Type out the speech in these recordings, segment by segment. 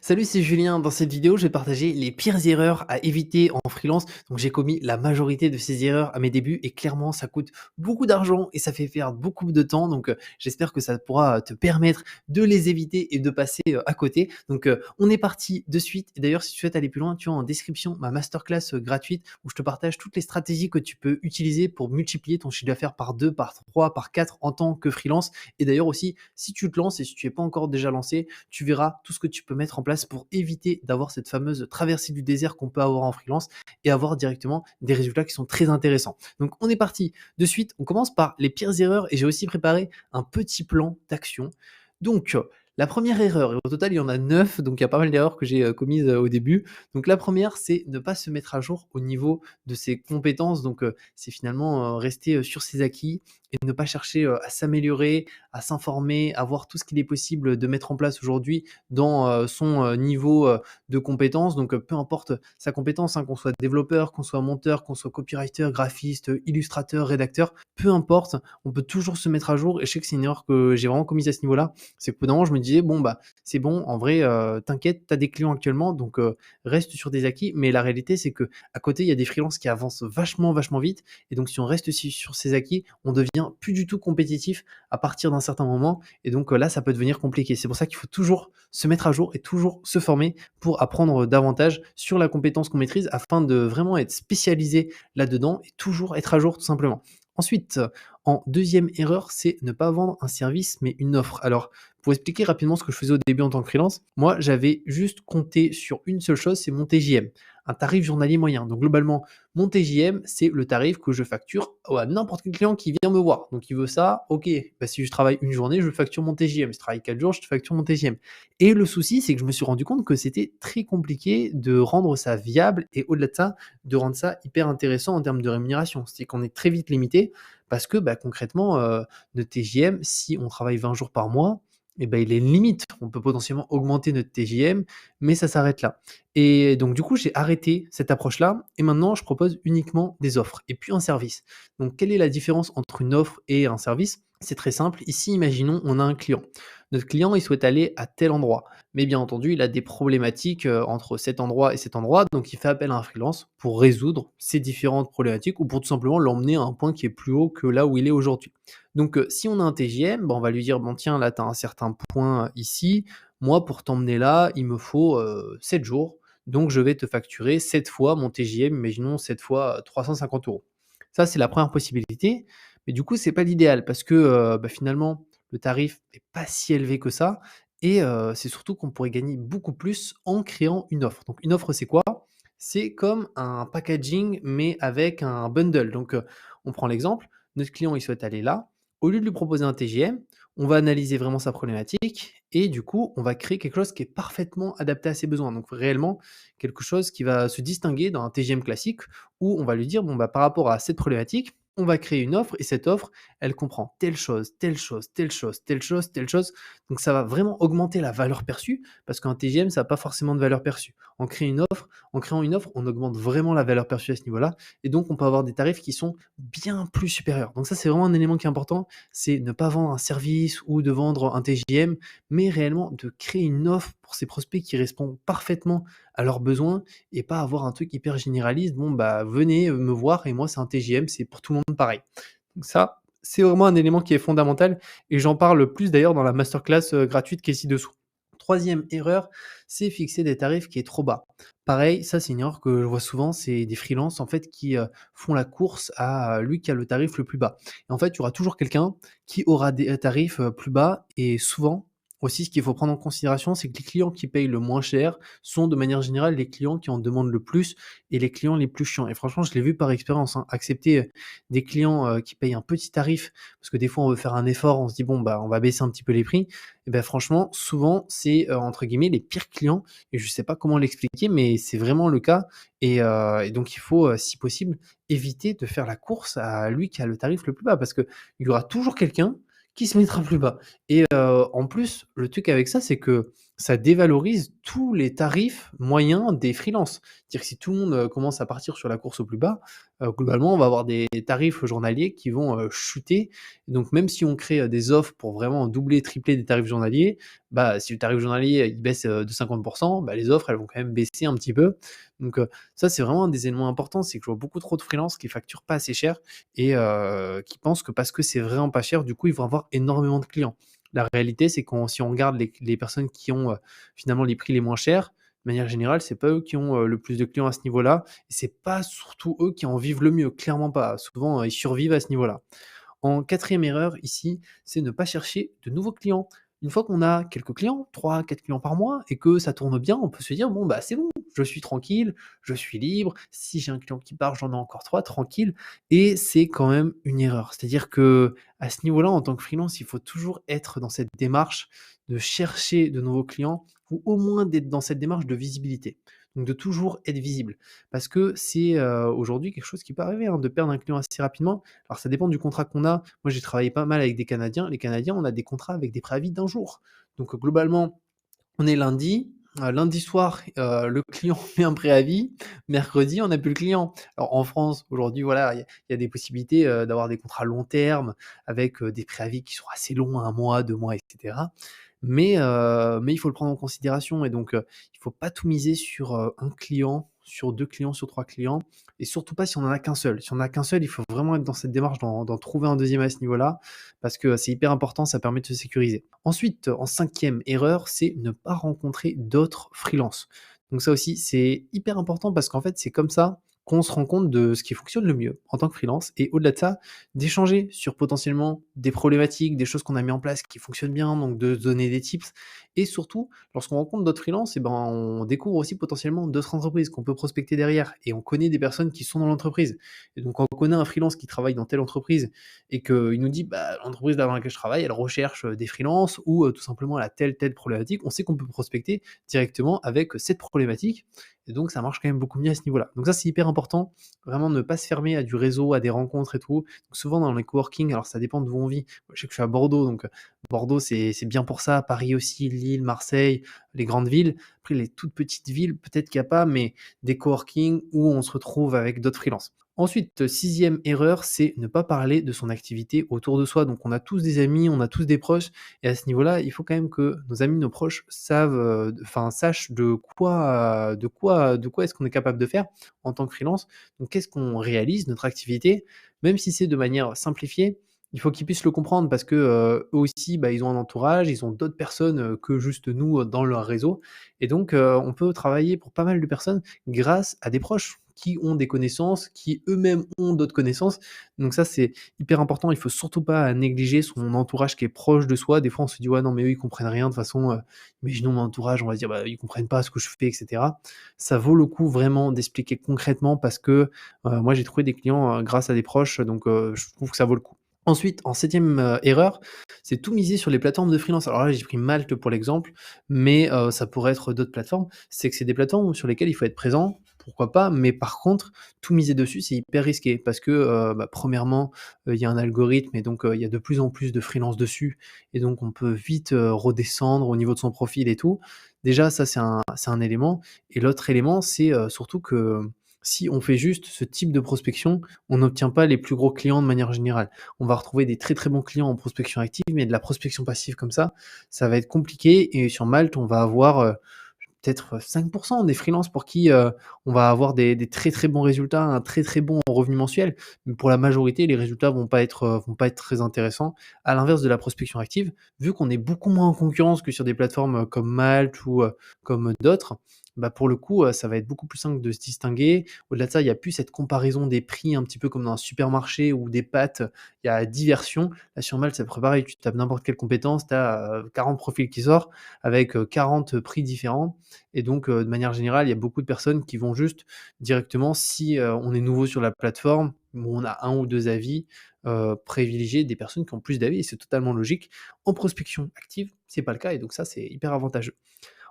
Salut, c'est Julien. Dans cette vidéo, je vais partager les pires erreurs à éviter en freelance. Donc, j'ai commis la majorité de ces erreurs à mes débuts et clairement, ça coûte beaucoup d'argent et ça fait perdre beaucoup de temps. Donc, j'espère que ça pourra te permettre de les éviter et de passer à côté. Donc, on est parti de suite. Et d'ailleurs, si tu souhaites aller plus loin, tu as en description ma masterclass gratuite où je te partage toutes les stratégies que tu peux utiliser pour multiplier ton chiffre d'affaires par 2, par 3, par 4 en tant que freelance. Et d'ailleurs aussi, si tu te lances et si tu n'es pas encore déjà lancé, tu verras tout ce que tu peux mettre en place pour éviter d'avoir cette fameuse traversée du désert qu'on peut avoir en freelance et avoir directement des résultats qui sont très intéressants. Donc on est parti de suite, on commence par les pires erreurs et j'ai aussi préparé un petit plan d'action. Donc la première erreur, et au total il y en a 9, donc il y a pas mal d'erreurs que j'ai commises au début. Donc la première, c'est ne pas se mettre à jour au niveau de ses compétences. Donc c'est finalement rester sur ses acquis et ne pas chercher à s'améliorer, à s'informer, à voir tout ce qu'il est possible de mettre en place aujourd'hui dans son niveau de compétences. Donc, peu importe sa compétence, hein, qu'on soit développeur, qu'on soit monteur, qu'on soit copywriter, graphiste, illustrateur, rédacteur, peu importe, on peut toujours se mettre à jour. Et je sais que c'est une erreur que j'ai vraiment commise à ce niveau-là. C'est qu'au bout d'un moment, je me disais, bon, bah, c'est bon, en vrai, t'inquiète, tu as des clients actuellement, donc reste sur des acquis. Mais la réalité, c'est que à côté, il y a des freelances qui avancent vachement, vachement vite. Et donc, si on reste sur ces acquis, on devient plus du tout compétitif à partir d'un certain moment. Et donc là, ça peut devenir compliqué. C'est pour ça qu'il faut toujours se mettre à jour et toujours se former pour apprendre davantage sur la compétence qu'on maîtrise afin de vraiment être spécialisé là-dedans et toujours être à jour tout simplement. Ensuite, en deuxième erreur, c'est ne pas vendre un service mais une offre. Alors, pour expliquer rapidement ce que je faisais au début en tant que freelance, moi j'avais juste compté sur une seule chose, c'est mon TJM, un tarif journalier moyen. Donc globalement, mon TJM, c'est le tarif que je facture à n'importe quel client qui vient me voir. Donc il veut ça, ok, bah, si je travaille une journée, je facture mon TJM. Si je travaille 4 jours, je facture mon TJM. Et le souci, c'est que je me suis rendu compte que c'était très compliqué de rendre ça viable et au-delà de ça, de rendre ça hyper intéressant en termes de rémunération. C'est qu'on est très vite limité parce que bah, concrètement, notre TJM, si on travaille 20 jours par mois, eh ben, il est limite. On peut potentiellement augmenter notre TJM, mais ça s'arrête là. Et donc, du coup, j'ai arrêté cette approche-là et maintenant, je propose uniquement des offres et puis un service. Donc, quelle est la différence entre une offre et un service? C'est très simple. Ici, imaginons, on a un client. Notre client, il souhaite aller à tel endroit. Mais bien entendu, il a des problématiques entre cet endroit et cet endroit. Donc, il fait appel à un freelance pour résoudre ces différentes problématiques ou pour tout simplement l'emmener à un point qui est plus haut que là où il est aujourd'hui. Donc, si on a un TJM, ben, on va lui dire, bon tiens, là, tu as un certain point ici. Moi, pour t'emmener là, il me faut 7 jours. Donc, je vais te facturer 7 fois mon TJM, imaginons 7 fois 350 euros. Ça, c'est la première possibilité. Mais du coup, c'est pas l'idéal parce que bah, finalement, le tarif n'est pas si élevé que ça. Et c'est surtout qu'on pourrait gagner beaucoup plus en créant une offre. Donc, une offre, c'est quoi? C'est comme un packaging, mais avec un bundle. Donc, on prend l'exemple. Notre client, il souhaite aller là. Au lieu de lui proposer un TJM, on va analyser vraiment sa problématique et du coup, on va créer quelque chose qui est parfaitement adapté à ses besoins. Donc réellement, quelque chose qui va se distinguer d'un TGM classique où on va lui dire, bon, bah, par rapport à cette problématique, on va créer une offre et cette offre, elle comprend telle chose, telle chose, telle chose, telle chose, telle chose. Donc ça va vraiment augmenter la valeur perçue parce qu'un TGM, ça n'a pas forcément de valeur perçue. En créant une offre, on augmente vraiment la valeur perçue à ce niveau-là et donc on peut avoir des tarifs qui sont bien plus supérieurs. Donc ça, c'est vraiment un élément qui est important, c'est ne pas vendre un service ou de vendre un TJM, mais réellement de créer une offre pour ses prospects qui répond parfaitement à leurs besoins et pas avoir un truc hyper généraliste. Bon, bah, venez me voir et moi, c'est un TJM, c'est pour tout le monde pareil. Donc ça, c'est vraiment un élément qui est fondamental et j'en parle plus d'ailleurs dans la masterclass gratuite qui est ci-dessous. Troisième erreur, c'est fixer des tarifs qui est trop bas. Pareil, ça c'est une erreur que je vois souvent, c'est des freelances en fait qui font la course à lui qui a le tarif le plus bas. Et en fait, il y aura toujours quelqu'un qui aura des tarifs plus bas et souvent aussi ce qu'il faut prendre en considération, c'est que les clients qui payent le moins cher sont de manière générale les clients qui en demandent le plus et les clients les plus chiants. Et franchement, je l'ai vu par expérience, hein, accepter des clients qui payent un petit tarif parce que des fois on veut faire un effort, on se dit bon bah on va baisser un petit peu les prix. Et ben franchement, souvent c'est entre guillemets les pires clients et je sais pas comment l'expliquer, mais c'est vraiment le cas. Et donc il faut, si possible, éviter de faire la course à lui qui a le tarif le plus bas parce qu'il y aura toujours quelqu'un qui se mettra plus bas. Et en plus, le truc avec ça, c'est que ça dévalorise tous les tarifs moyens des freelances. C'est-à-dire que si tout le monde, commence à partir sur la course au plus bas, globalement, on va avoir des tarifs journaliers qui vont, chuter. Donc même si on crée, des offres pour vraiment doubler, tripler des tarifs journaliers, bah, si le tarif journalier, il baisse, de 50, bah, les offres, elles vont quand même baisser un petit peu. Donc ça, c'est vraiment un des éléments importants, c'est que je vois beaucoup trop de freelances qui facturent pas assez cher et qui pensent que parce que c'est vraiment pas cher, du coup, ils vont avoir énormément de clients. La réalité, c'est qu'on si on regarde les personnes qui ont, finalement les prix les moins chers, de manière générale, c'est pas eux qui ont, le plus de clients à ce niveau-là et c'est pas surtout eux qui en vivent le mieux, clairement pas. Souvent, ils survivent à ce niveau-là. En quatrième erreur ici, c'est ne pas chercher de nouveaux clients. Une fois qu'on a quelques clients, 3, 4 clients par mois et que ça tourne bien, on peut se dire: «Bon, bah, c'est bon, je suis tranquille, je suis libre. Si j'ai un client qui part, j'en ai encore 3 tranquille» et c'est quand même une erreur. C'est-à-dire que à ce niveau-là, en tant que freelance, il faut toujours être dans cette démarche de chercher de nouveaux clients ou au moins d'être dans cette démarche de visibilité. Donc de toujours être visible parce que c'est, aujourd'hui quelque chose qui peut arriver, hein, de perdre un client assez rapidement. Alors ça dépend du contrat qu'on a. Moi, j'ai travaillé pas mal avec des Canadiens. Les Canadiens, on a des contrats avec des préavis d'un jour. Donc, globalement, on est lundi, lundi soir, le client met un préavis, mercredi, on n'a plus le client. Alors en France, aujourd'hui, voilà, il y a des possibilités, d'avoir des contrats long terme avec, des préavis qui sont assez longs, 1 mois, 2 mois et cetera. Mais il faut le prendre en considération et donc, il faut pas tout miser sur, 1 client, sur 2 clients, sur 3 clients et surtout pas si on en a qu'un seul. Si on en a qu'un seul, il faut vraiment être dans cette démarche d'en trouver un deuxième à ce niveau-là, parce que c'est hyper important, ça permet de se sécuriser. Ensuite, en cinquième erreur, c'est ne pas rencontrer d'autres freelances. Donc ça aussi, c'est hyper important parce qu'en fait, c'est comme ça qu'on se rend compte de ce qui fonctionne le mieux en tant que freelance et au-delà de ça, d'échanger sur potentiellement des problématiques, des choses qu'on a mis en place qui fonctionnent bien, donc de se donner des tips et surtout, lorsqu'on rencontre d'autres freelances et ben, on découvre aussi potentiellement d'autres entreprises qu'on peut prospecter derrière et on connaît des personnes qui sont dans l'entreprise et donc quand on connaît un freelance qui travaille dans telle entreprise et qu'il nous dit: «Bah, l'entreprise dans laquelle je travaille, elle recherche, des freelances ou, tout simplement elle a telle problématique», on sait qu'on peut prospecter directement avec, cette problématique et donc ça marche quand même beaucoup mieux à ce niveau-là. Donc ça, c'est hyper important, vraiment ne pas se fermer à du réseau, à des rencontres et tout. Donc souvent dans les coworking, alors ça dépend d'où on vit. Moi, je sais que je suis à Bordeaux, donc Bordeaux, c'est bien pour ça. Paris aussi, Lille, Marseille, les grandes villes. Après les toutes petites villes, peut-être qu'il y a pas, mais des coworking où on se retrouve avec d'autres freelances. Ensuite, 6e erreur, c'est ne pas parler de son activité autour de soi. Donc on a tous des amis, on a tous des proches et à ce niveau-là, il faut quand même que nos amis, nos proches savent, enfin sachent de quoi est-ce qu'on est capable de faire en tant que freelance. Donc qu'est-ce qu'on réalise, notre activité, même si c'est de manière simplifiée, il faut qu'ils puissent le comprendre parce que, eux aussi, bah, ils ont un entourage, ils ont d'autres personnes, que juste nous, dans leur réseau et donc on peut travailler pour pas mal de personnes grâce à des proches qui ont des connaissances, qui eux-mêmes ont d'autres connaissances. Donc ça, c'est hyper important. Il faut surtout pas négliger son entourage qui est proche de soi. Des fois, on se dit: «Ouais, non, mais eux, ils comprennent rien. De toute façon, imaginons mon entourage, on va se dire: «Bah, ils comprennent pas ce que je fais» et cetera. Ça vaut le coup vraiment d'expliquer concrètement parce que, moi, j'ai trouvé des clients, grâce à des proches, donc je trouve que ça vaut le coup. Ensuite, en septième erreur, c'est tout miser sur les plateformes de freelance. Alors là, j'ai pris Malte pour l'exemple, mais ça pourrait être d'autres plateformes. C'est que c'est des plateformes sur lesquelles il faut être présent, pourquoi pas, mais par contre, tout miser dessus, c'est hyper risqué parce que, bah, premièrement, il y a un algorithme et donc il y a de plus en plus de freelance dessus et donc on peut vite, redescendre au niveau de son profil et tout. Déjà ça, c'est un élément et l'autre élément, c'est, surtout que si on fait juste ce type de prospection, on n'obtient pas les plus gros clients de manière générale. On va retrouver des très, très bons clients en prospection active, mais de la prospection passive comme ça va être compliqué et sur Malte, on va avoir, peut-être 5 des freelances pour qui, on va avoir des très, très bons résultats, un très, très bon revenu mensuel. Mais pour la majorité, les résultats vont pas être très intéressants. À l'inverse de la prospection active, vu qu'on est beaucoup moins en concurrence que sur des plateformes, comme Malte ou, comme d'autres, bah, pour le coup, ça va être beaucoup plus simple de se distinguer. Au-delà de ça, il y a plus cette comparaison des prix un petit peu comme dans un supermarché ou des pâtes, il y a diversion. Là, sur Malte, c'est à peu près pareil, tu tapes n'importe quelle compétence, tu as, 40 profils qui sortent avec, 40 prix différents et donc de manière générale, il y a beaucoup de personnes qui vont juste directement si, on est nouveau sur la plateforme, où on a un ou 2 avis, privilégier des personnes qui ont plus d'avis et c'est totalement logique. En prospection active, c'est pas le cas et donc ça, c'est hyper avantageux.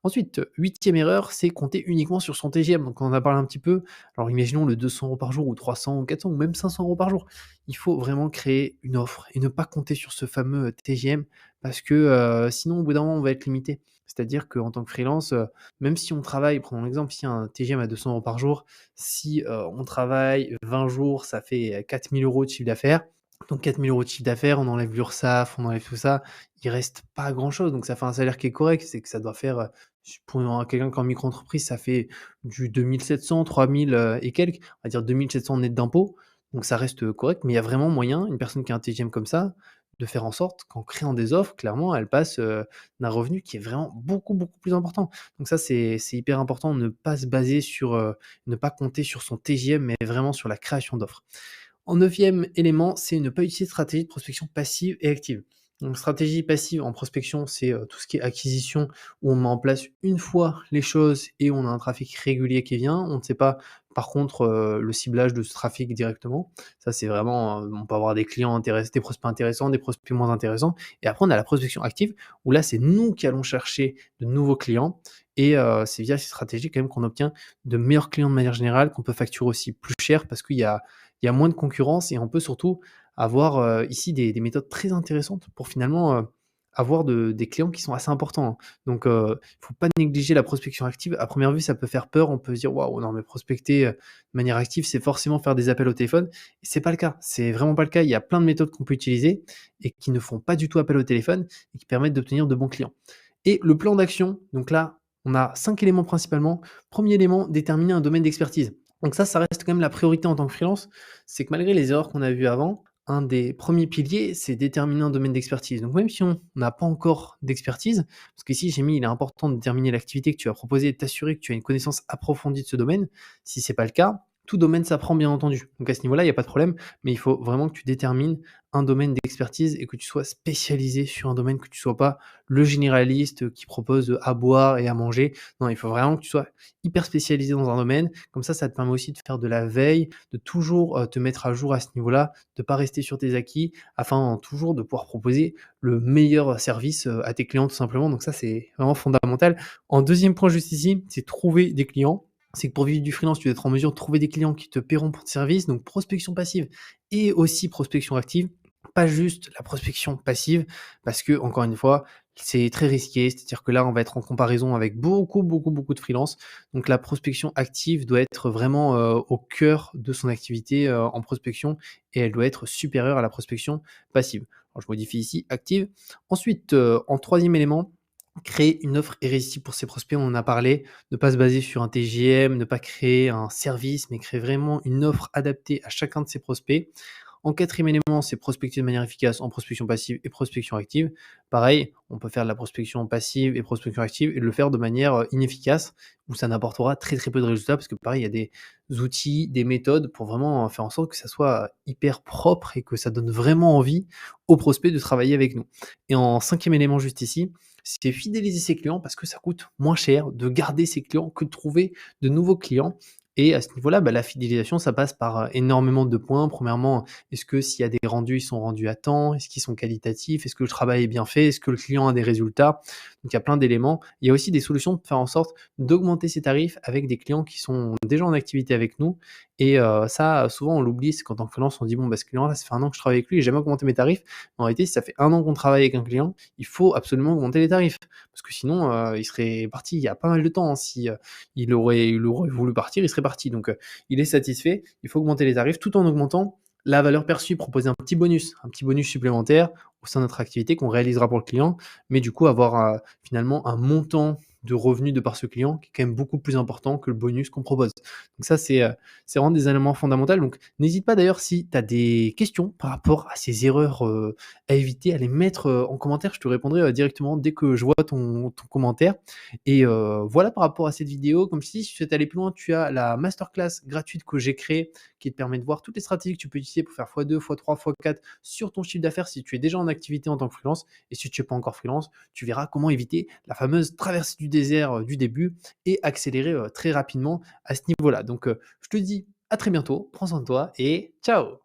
Ensuite, 8e erreur, c'est compter uniquement sur son TGM. Donc on en a parlé un petit peu. Alors imaginons le 200 € par jour ou 300 ou 400 ou même 500 € par jour. Il faut vraiment créer une offre et ne pas compter sur ce fameux TGM parce que, sinon au bout d'un moment on va être limité. C'est-à-dire qu'en tant que freelance, même si on travaille, prenons l'exemple, si un TGM à 200 € par jour, si, on travaille 20 jours, ça fait 4 000 € de chiffre d'affaires. Donc 4 000 € de chiffre d'affaires, on enlève l'URSSAF, on enlève tout ça, il reste pas grand-chose. Donc ça fait un salaire qui est correct. C'est que ça doit faire, pour quelqu'un qui est en micro-entreprise, ça fait du 2 700, 3 000, et quelques, on va dire 2 700 net d'impôts. Donc ça reste, correct, mais il y a vraiment moyen, une personne qui a un TGM comme ça, de faire en sorte qu'en créant des offres, clairement, elle passe, d'un revenu qui est vraiment beaucoup, beaucoup plus important. Donc ça, c'est hyper important, ne pas se baser sur, ne pas compter sur son TGM, mais vraiment sur la création d'offres. En neuvième élément, c'est ne pas utiliser de stratégie de prospection passive et active. Donc stratégie passive en prospection, c'est, tout ce qui est acquisition, où on met en place une fois les choses et on a un trafic régulier qui vient. On ne sait pas, par contre, le ciblage de ce trafic directement. Ça, c'est vraiment, on peut avoir des clients intéressés, des prospects intéressants, des prospects moins intéressants. Et après, on a la prospection active, où là, c'est nous qui allons chercher de nouveaux clients et c'est via ces stratégies quand même qu'on obtient de meilleurs clients de manière générale, qu'on peut facturer aussi plus cher parce qu'il y a moins de concurrence et on peut surtout avoir, ici des méthodes très intéressantes pour finalement, avoir des clients qui sont assez importants, hein. Donc, il faut pas négliger la prospection active. À première vue, ça peut faire peur. On peut se dire: «Waouh, non mais prospecter, de manière active, c'est forcément faire des appels au téléphone». Et c'est pas le cas, c'est vraiment pas le cas. Il y a plein de méthodes qu'on peut utiliser et qui ne font pas du tout appel au téléphone et qui permettent d'obtenir de bons clients. Et le plan d'action, donc là, on a 5 éléments principalement. Premier élément, déterminer un domaine d'expertise. Donc ça reste quand même la priorité en tant que freelance. C'est que malgré les erreurs qu'on a vues avant, un des premiers piliers, c'est déterminer un domaine d'expertise. Donc même si on n'a pas encore d'expertise, parce qu'ici j'ai mis, il est important de déterminer l'activité que tu vas proposer et de t'assurer que tu as une connaissance approfondie de ce domaine. Si c'est pas le cas, tout domaine s'apprend bien entendu. Donc à ce niveau-là, il y a pas de problème, mais il faut vraiment que tu détermines un domaine d'expertise et que tu sois spécialisé sur un domaine, que tu sois pas le généraliste qui propose à boire et à manger. Non, il faut vraiment que tu sois hyper spécialisé dans un domaine. Comme ça te permet aussi de faire de la veille, de toujours, te mettre à jour à ce niveau-là, de pas rester sur tes acquis, afin toujours de pouvoir proposer le meilleur service, à tes clients tout simplement. Donc ça, c'est vraiment fondamental. En deuxième point juste ici, c'est trouver des clients. C'est que pour vivre du freelance, tu dois être en mesure de trouver des clients qui te paieront pour tes services, donc prospection passive et aussi prospection active. Pas juste la prospection passive, parce que encore une fois, c'est très risqué. C'est-à-dire que là, on va être en comparaison avec beaucoup, beaucoup, beaucoup de freelance. Donc la prospection active doit être vraiment, au cœur de son activité, en prospection et elle doit être supérieure à la prospection passive. Alors je modifie ici active. Ensuite, en troisième élément, créer une offre irrésistible pour ses prospects, on en a parlé. Ne pas se baser sur un TJM, ne pas créer un service, mais créer vraiment une offre adaptée à chacun de ses prospects. En quatrième élément, c'est prospecter de manière efficace en prospection passive et prospection active. Pareil, on peut faire de la prospection passive et prospection active et le faire de manière inefficace, où ça n'apportera très très peu de résultats, parce que pareil, il y a des outils, des méthodes pour vraiment faire en sorte que ça soit hyper propre et que ça donne vraiment envie aux prospects de travailler avec nous. Et en cinquième élément juste ici, c'est fidéliser ses clients parce que ça coûte moins cher de garder ses clients que de trouver de nouveaux clients. Et à ce niveau-là, la fidélisation, ça passe par énormément de points. Premièrement, est-ce que s'il y a des rendus, ils sont rendus à temps? Est-ce qu'ils sont qualitatifs? Est-ce que le travail est bien fait? Est-ce que le client a des résultats? Donc il y a plein d'éléments. Il y a aussi des solutions pour faire en sorte d'augmenter ses tarifs avec des clients qui sont déjà en activité avec nous. Et ça, souvent, on l'oublie. C'est quand en freelance, on dit: «Bon, ce client-là, ça fait un an que je travaille avec lui, j'ai jamais augmenté mes tarifs». En réalité, si ça fait un an qu'on travaille avec un client, il faut absolument augmenter les tarifs. Parce que sinon, il serait parti il y a pas mal de temps, hein. Si, il aurait voulu partir, il serait parti. Donc, il est satisfait. Il faut augmenter les tarifs tout en augmentant la valeur perçue, proposer un petit bonus supplémentaire au sein de notre activité qu'on réalisera pour le client, mais du coup avoir, finalement un montant de revenus de par ce client qui est quand même beaucoup plus important que le bonus qu'on propose. Donc ça, c'est vraiment des éléments fondamentaux. Donc n'hésite pas d'ailleurs, si tu as des questions par rapport à ces erreurs, à éviter, à les mettre, en commentaire. Je te répondrai, directement dès que je vois ton commentaire. Et voilà par rapport à cette vidéo. Comme je t'ai dit, si tu souhaites aller plus loin, tu as la masterclass gratuite que j'ai créée, qui te permet de voir toutes les stratégies que tu peux utiliser pour faire x2, x3, x4 sur ton chiffre d'affaires si tu es déjà en activité en tant que freelance. Et si tu n'es pas encore freelance, tu verras comment éviter la fameuse traversée du désert, du début, et accélérer, très rapidement à ce niveau-là. Donc je te dis à très bientôt, prends soin de toi et ciao!